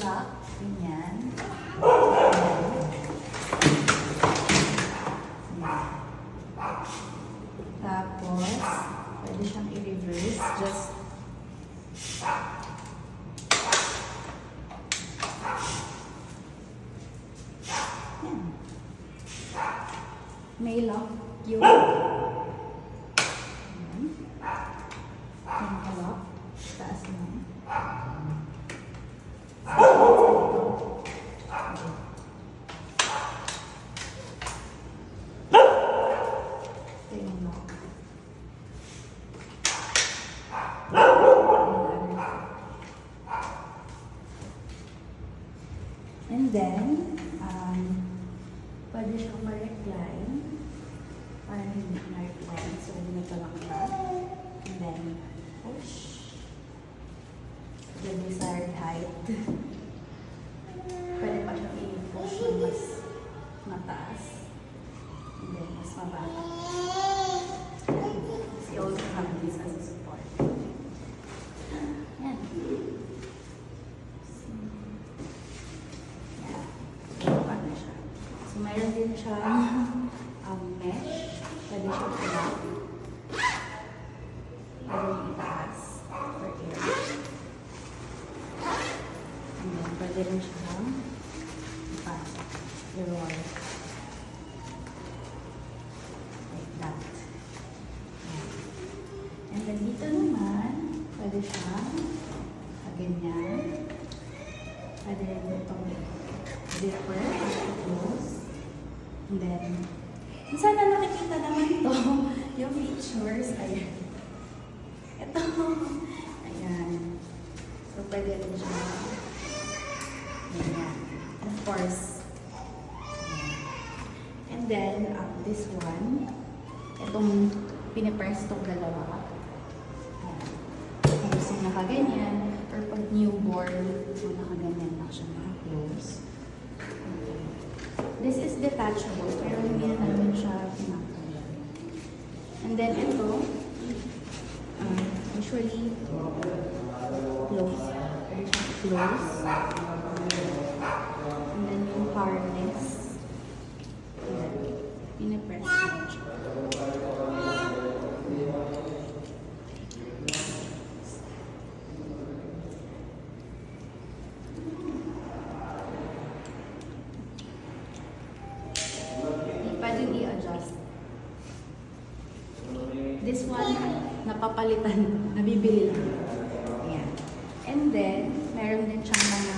lock. Ganyan. Tapos, pwede siyang i-reverse. Just yan. May lock yung lock. Taas lang. Ito yung lock. And then, pwede siyang ma-recline. Parang hindi na-recline. So, ganito lang siya. And then, push. The desired height. Pwede pa siyang i-push na mas mataas. And then, mas mababa. You also have this as a support. Yan. Paano siya? So, mayroon din siya mesh. Pwede siya i-lock. Pwede itaas for air. And then, pwede rin siya ipasok. I-roll. Like that. And then, dito naman, pwede siya ganyan. Pwede rin itong zipper. Close. And then, sana nakikita naman to yung features. Ayan. Ito. Ayan. So, pwede rin siya. Ayan. Of course. Ayan. And then, this one. Itong pinipress itong dalawa. Ayan. Kung gusto nakaganyan, or pag newborn, so nakaganyan lang siya naka-close. Okay. This is detachable, pero hindi na namin siya pinakalan. And then ito, usually, close. Pwede siya close. And then yung harness, pinipress mo siya. Pwede i-adjust. This one, napapalitan, nabibili lang. Ayan. And then, meron din siyang mga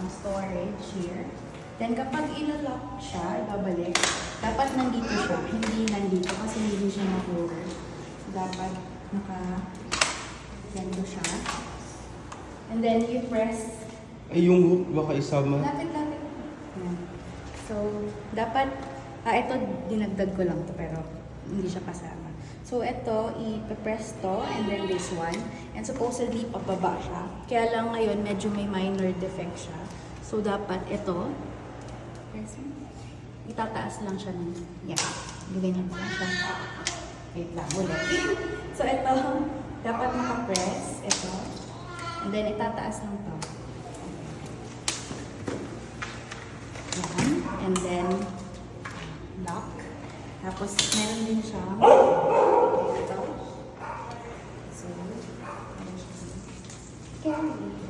storage here. Then, kapag ilalock siya, ibabalik, dapat nandito siya, hindi nandito kasi hindi siya na-cover. So, dapat naka-gando siya. And then, you press. Ay, yung hook baka isama. Lapit-lapit. Ayan. So, dapat, ito dinagdag ko lang to pero hindi siya kasama. So, ito, i-press to and then this one. And supposedly, pababa siya. Kaya lang ngayon, medyo may minor defect siya. So, dapat ito, itataas lang siya ng, yan. Ganyan lang siya. Wait lang, ulit. So, ito, dapat naka-press. Ito. And then, itataas lang to. Yan. And then, lock. Tapos, meron din siya. Ito. So, meron siya. Carry.